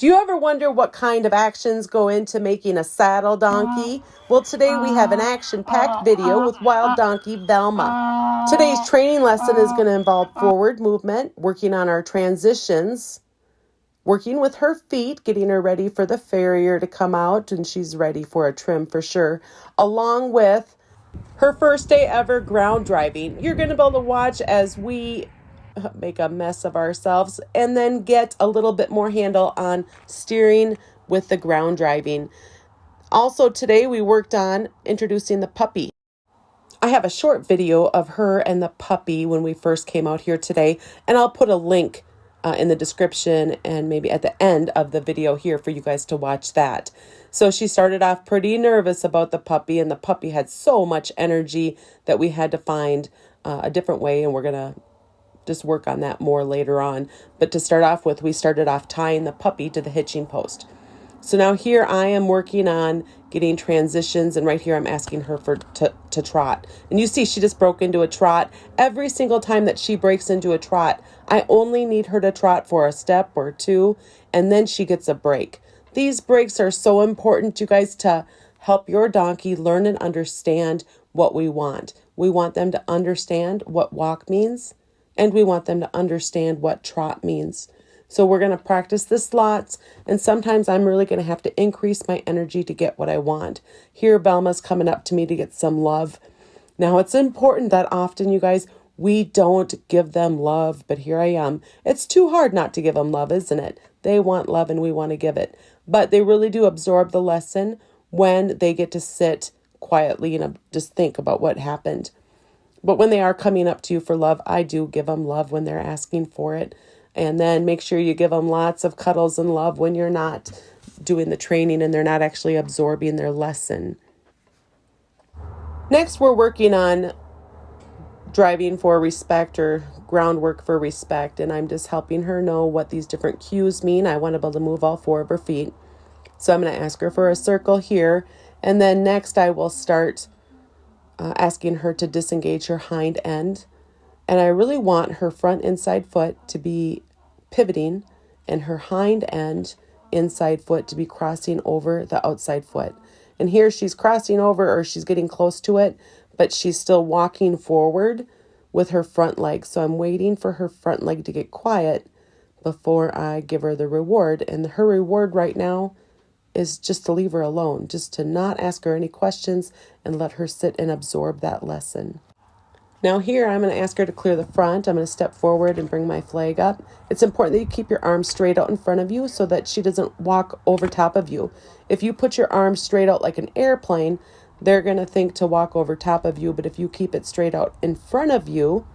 Do you ever wonder what kind of actions go into making a saddle donkey? Well, today we have an action-packed video with Wild Donkey Velma. Today's training lesson is going to involve forward movement, working on our transitions, working with her feet, getting her ready for the farrier to come out, and she's ready for a trim for sure, along with her first day ever ground driving. You're going to be able to watch as we make a mess of ourselves and then get a little bit more handle on steering with the ground driving. Also today we worked on introducing the puppy. I have a short video of her and the puppy when we first came out here today, and I'll put a link in the description and maybe at the end of the video here for you guys to watch that. So she started off pretty nervous about the puppy, and the puppy had so much energy that we had to find a different way, and we're going to just work on that more later on. But to start off with, we started off tying the puppy to the hitching post. So now here I am working on getting transitions, and right here I'm asking her to trot. And you see she just broke into a trot. Every single time that she breaks into a trot, I only need her to trot for a step or two, and then she gets a break. These breaks are so important, you guys, to help your donkey learn and understand what we want. We want them to understand what walk means, and we want them to understand what trot means. So we're going to practice this lots, and sometimes I'm really going to have to increase my energy to get what I want. Here, Velma's coming up to me to get some love. Now, it's important that often, you guys, we don't give them love, but here I am. It's too hard not to give them love, isn't it? They want love, and we want to give it. But they really do absorb the lesson when they get to sit quietly and just think about what happened. But when they are coming up to you for love, I do give them love when they're asking for it. And then make sure you give them lots of cuddles and love when you're not doing the training and they're not actually absorbing their lesson. Next, we're working on driving for respect, or groundwork for respect. And I'm just helping her know what these different cues mean. I want to be able to move all four of her feet. So I'm going to ask her for a circle here. And then next I will start asking her to disengage her hind end. And I really want her front inside foot to be pivoting and her hind end inside foot to be crossing over the outside foot. And here she's crossing over, or she's getting close to it, but she's still walking forward with her front leg. So I'm waiting for her front leg to get quiet before I give her the reward. And her reward right now is just to leave her alone, just to not ask her any questions and let her sit and absorb that lesson. Now here, I'm going to ask her to clear the front. I'm going to step forward and bring my flag up. It's important that you keep your arms straight out in front of you so that she doesn't walk over top of you. If you put your arms straight out like an airplane, they're going to think to walk over top of you. But if you keep it straight out in front of you,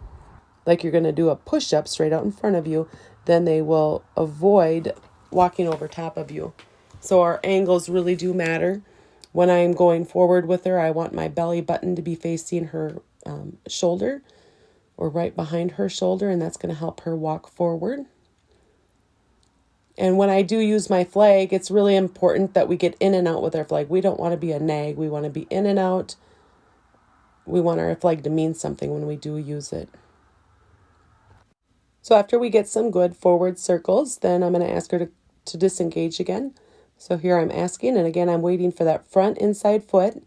like you're going to do a push-up straight out in front of you, then they will avoid walking over top of you. So our angles really do matter. When I'm going forward with her, I want my belly button to be facing her shoulder, or right behind her shoulder, and that's going to help her walk forward. And when I do use my flag, it's really important that we get in and out with our flag. We don't want to be a nag. We want to be in and out. We want our flag to mean something when we do use it. So after we get some good forward circles, then I'm going to ask her to disengage again. So here I'm asking, and again, I'm waiting for that front inside foot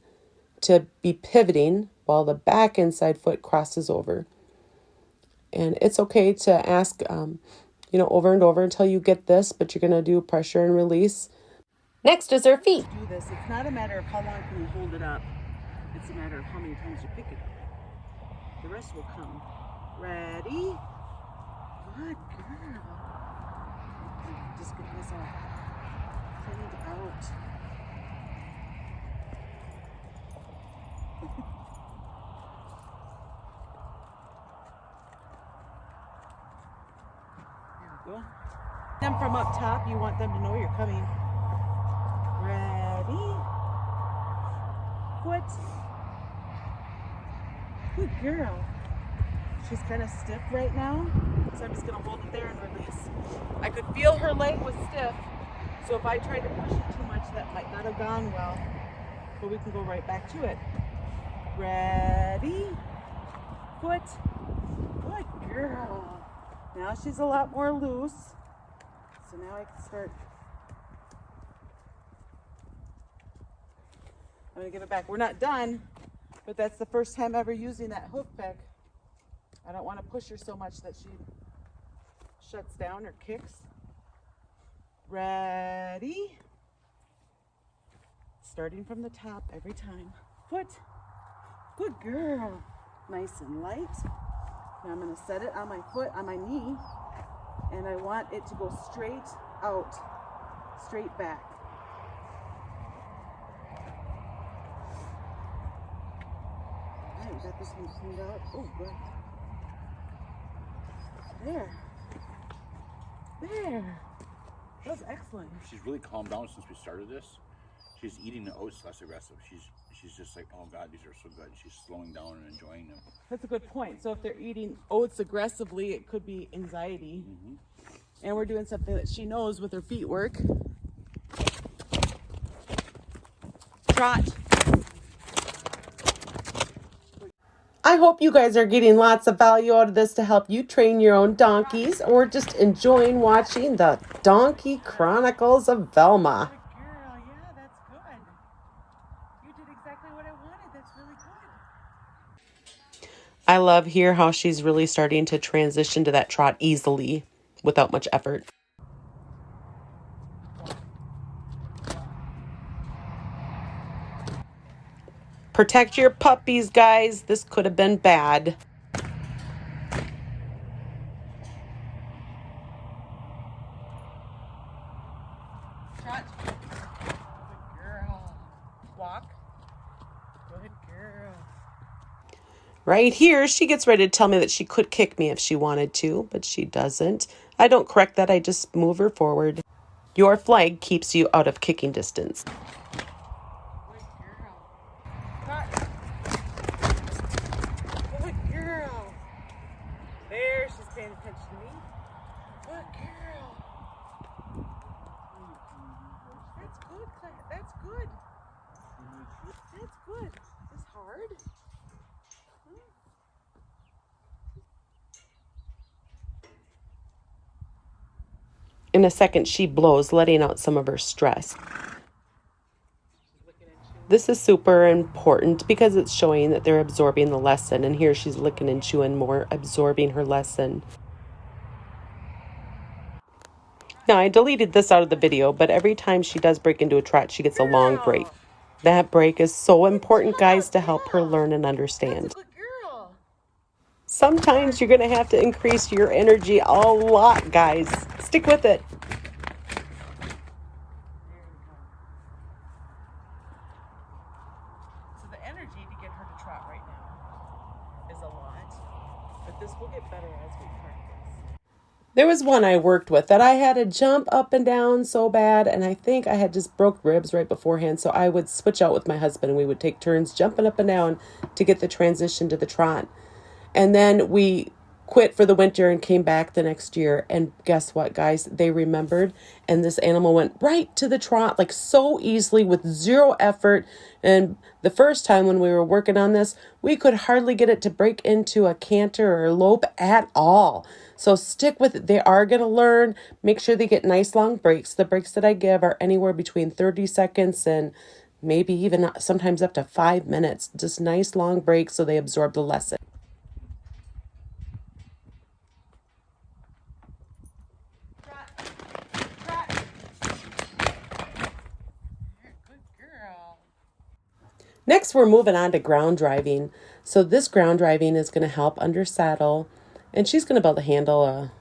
to be pivoting while the back inside foot crosses over. And it's okay to ask, over and over until you get this, but you're going to do pressure and release. Next is her feet. Do this. It's not a matter of how long can you hold it up. It's a matter of how many times you pick it up. The rest will come. Ready? Good girl. Just get this out. Clean it out. Go. Them from up top, you want them to know you're coming. Ready? Foot. Good girl. She's kind of stiff right now, so I'm just going to hold it there and release. I could feel her leg was stiff, so if I tried to push it too much, that might not have gone well. But we can go right back to it. Ready? Foot. Good girl. Now she's a lot more loose. So now I can start I'm gonna give it back. We're not done, but that's the first time ever using that hoof peck. I don't want to push her so much that she shuts down or kicks. Ready? Starting from the top every time. Foot. Good girl. Nice and light. Now I'm going to set it on my foot, on my knee, and I want it to go straight out, straight back. All right, we got this one cleaned out. Oh, good. There. There. That was excellent. She's really calmed down since we started this. She's eating the oats less aggressive. She's just like, oh God, these are so good. She's slowing down and enjoying them. That's a good point. So if they're eating oats aggressively, it could be anxiety. Mm-hmm. And we're doing something that she knows with her feet work. Trot. I hope you guys are getting lots of value out of this to help you train your own donkeys or just enjoying watching the Donkey Chronicles of Velma. Good girl, yeah, that's good. You did exactly what I wanted. That's really good. I love here how she's really starting to transition to that trot easily without much effort. Protect your puppies, guys. This could have been bad. Trot. Good girl. Walk. Good girl. Right here, she gets ready to tell me that she could kick me if she wanted to, but she doesn't. I don't correct that. I just move her forward. Your flag keeps you out of kicking distance. Good girl. Trot. Good girl. There, she's paying attention to me. Good girl. That's good, Claire. That's good. That's good. Is this hard? In a second, she blows, letting out some of her stress. This is super important because it's showing that they're absorbing the lesson. And here she's licking and chewing more, absorbing her lesson. Now, I deleted this out of the video, but every time she does break into a trot, she gets a long break. That break is so important, guys, to help her learn and understand. Sometimes you're going to have to increase your energy a lot, guys. Stick with it. So the energy to get her to trot right now is a lot, but this will get better as we practice. There was one I worked with that I had to jump up and down so bad, and I think I had just broke ribs right beforehand, so I would switch out with my husband, and we would take turns jumping up and down to get the transition to the trot. And then we quit for the winter and came back the next year, and guess what, guys? They remembered, and this animal went right to the trot, like so easily with zero effort. And the first time when we were working on this, we could hardly get it to break into a canter or a lope at all. So stick with it. They are going to learn. Make sure they get nice long breaks. The breaks that I give are anywhere between 30 seconds and maybe even sometimes up to 5 minutes. Just nice long breaks so they absorb the lesson. Next, we're moving on to ground driving. So this ground driving is going to help under saddle, and she's going to be able to handle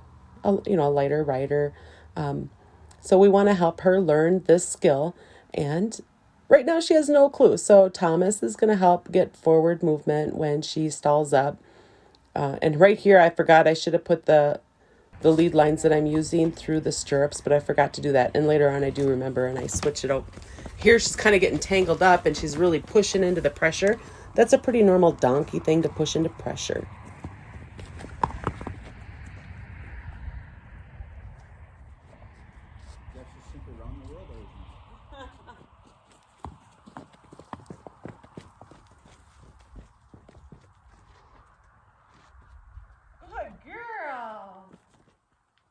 a lighter rider. So we want to help her learn this skill, and right now she has no clue. So Thomas is going to help get forward movement when she stalls up. And right here, I forgot I should have put the lead lines that I'm using through the stirrups, but I forgot to do that. And later on, I do remember, and I switch it out. Here, she's kind of getting tangled up, and she's really pushing into the pressure. That's a pretty normal donkey thing to push into pressure. That's just simply around the world, isn't Good girl.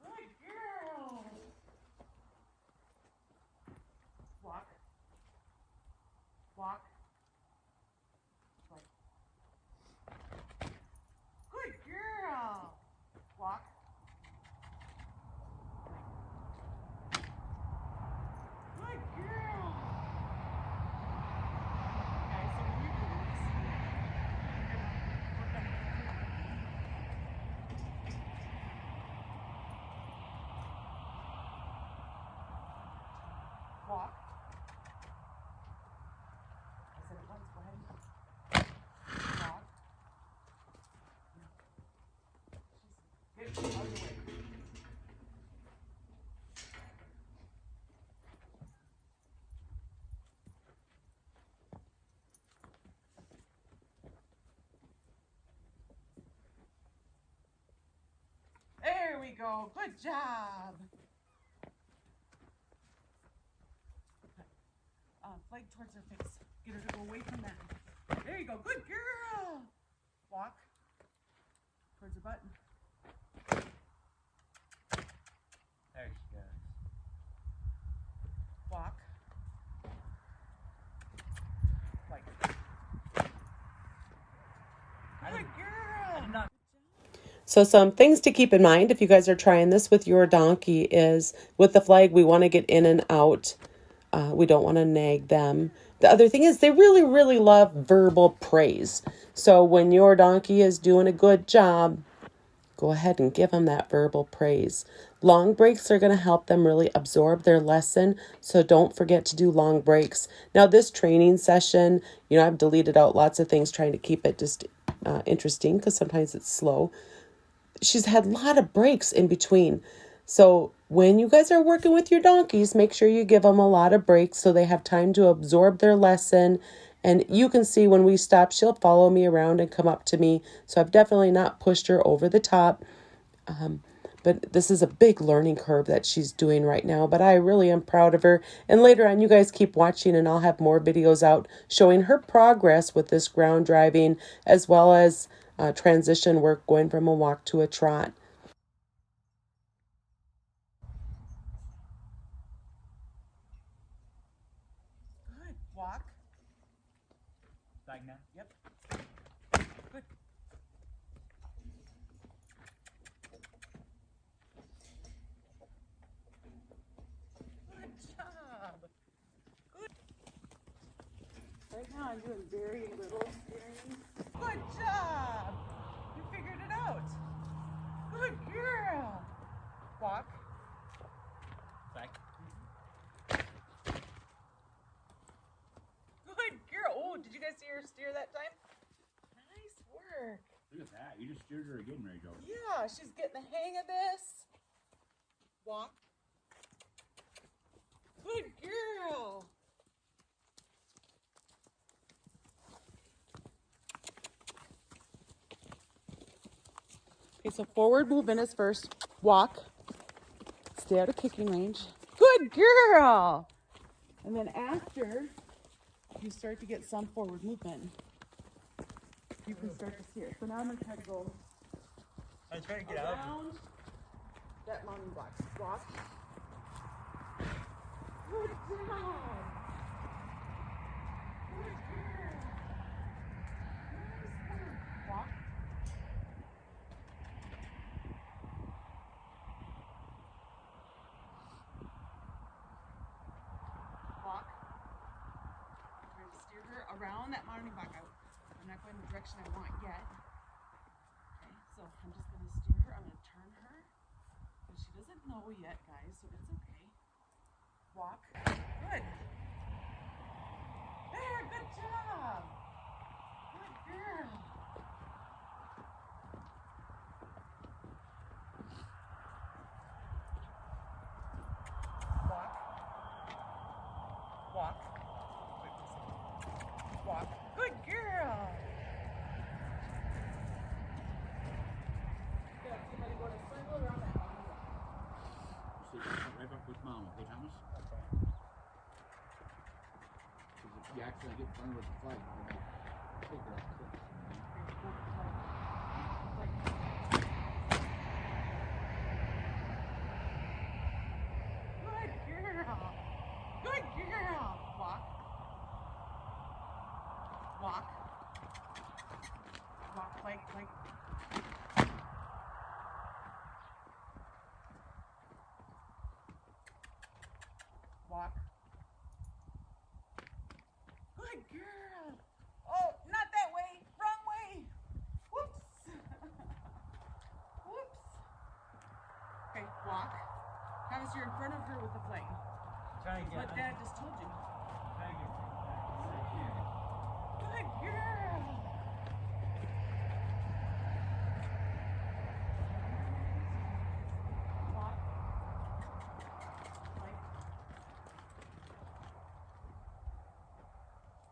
Good girl. Walk. Walk. Walk. I said it once, go ahead. Walk. Good, out of the way. There we go, good job. Flag towards her face. Get her to go away from that. There you go, good girl. Walk towards the button. There she goes. Walk. Like. Good girl. I did not. So some things to keep in mind if you guys are trying this with your donkey is with the flag, we want to get in and out. We don't want to nag them. The other thing is they really, really love verbal praise. So when your donkey is doing a good job, go ahead and give them that verbal praise. Long breaks are going to help them really absorb their lesson. So don't forget to do long breaks. Now this training session, I've deleted out lots of things trying to keep it just interesting because sometimes it's slow. She's had a lot of breaks in between. So when you guys are working with your donkeys, make sure you give them a lot of breaks so they have time to absorb their lesson. And you can see when we stop, she'll follow me around and come up to me. So I've definitely not pushed her over the top. But this is a big learning curve that she's doing right now. But I really am proud of her. And later on, you guys keep watching and I'll have more videos out showing her progress with this ground driving as well as transition work going from a walk to a trot. Good. Walk. Like now. Yep. Good. Good job. Good. Right now I'm doing very little steering. Good job. You figured it out. Good girl. Walk. Like. Good girl. Oh, did you guys see her steer that time? Nice work. Look at that. You just steered her again, Mary Jo. Yeah, she's getting the hang of this. Walk. Good girl. Okay, so forward movement is first. Walk. Stay out of kicking range. Good girl. And then after you start to get some forward movement, you can start to steer. So now I'm going to try to go I'm trying to get out. around that mounting block. Walk. Good job. Good girl. Nice work. Walk. Walk. Trying to steer her around that mounting block. I'm not going the direction I want yet. Okay, so I'm just going to steer her. I'm going to turn her. And she doesn't know yet, guys, so it's okay. Walk. Good. There, good job. Good girl. Walk. Walk. Walk. Good girl. Good. Somebody go in a circle around that mountain block. So you right back with Mom, okay, Thomas? Okay. Because if you accidentally get in front of her with the flag, you're going to take her off cliff. Good girl. Good girl. Walk. Walk. Walk like. Walk. Good girl. Oh, not that way. Wrong way. Whoops. Whoops. Okay, walk. Thomas, you're in front of her with the flag. Try and get What Dad just told you. try and get back here. Good girl. Walk. Like.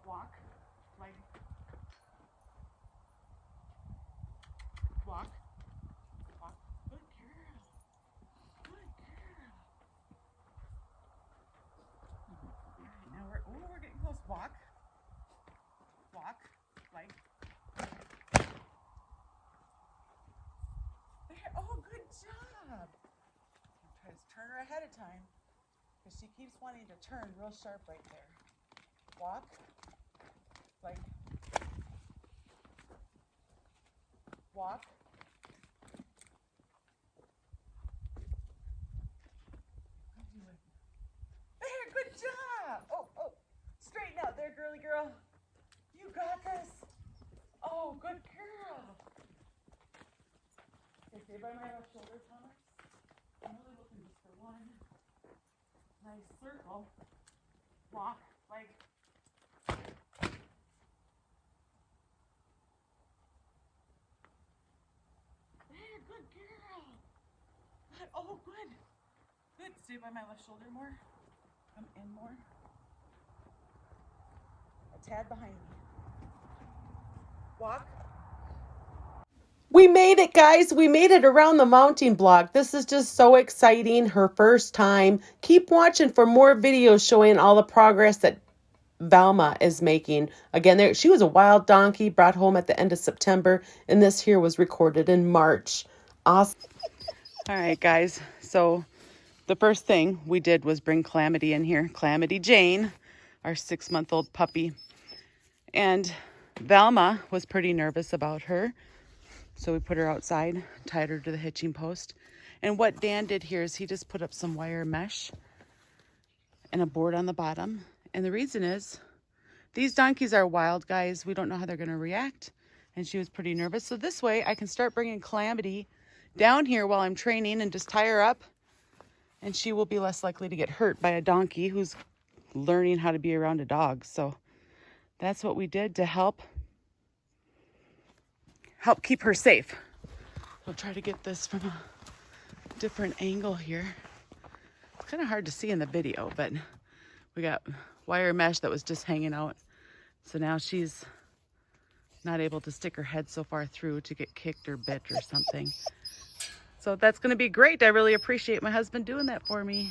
Walk. Like. Walk. Walk. Good girl. Good girl. Alright, now we're getting close. Walk. Walk. Like. There. Oh, good job. Try to turn her ahead of time. Because she keeps wanting to turn real sharp right there. Walk. Like. Walk. There, good job. Oh, straighten out there, girly girl. You got this. Oh, good girl. Okay, stay by my left shoulder, Thomas. I'm really looking just for one nice circle. Walk, like. There, good girl. Oh, good. Good. Stay by my left shoulder more. Come in more. A tad behind me. Walk. We made it, guys. We made it around the mounting block. This is just so exciting. Her first time. Keep watching for more videos showing all the progress that Velma is making. Again, she was a wild donkey brought home at the end of September, and this here was recorded in March. Awesome. All right, guys. So the first thing we did was bring Calamity in here. Calamity Jane, our 6-month-old puppy. And Velma was pretty nervous about her. So we put her outside, tied her to the hitching post. And what Dan did here is he just put up some wire mesh and a board on the bottom. And the reason is these donkeys are wild, guys. We don't know how they're going to react. And she was pretty nervous. So this way I can start bringing Calamity down here while I'm training and just tie her up. And she will be less likely to get hurt by a donkey who's learning how to be around a dog. So that's what we did to help keep her safe. I'll try to get this from a different angle here. It's kind of hard to see in the video, but we got wire mesh that was just hanging out. So now she's not able to stick her head so far through to get kicked or bit or something. So that's going to be great. I really appreciate my husband doing that for me.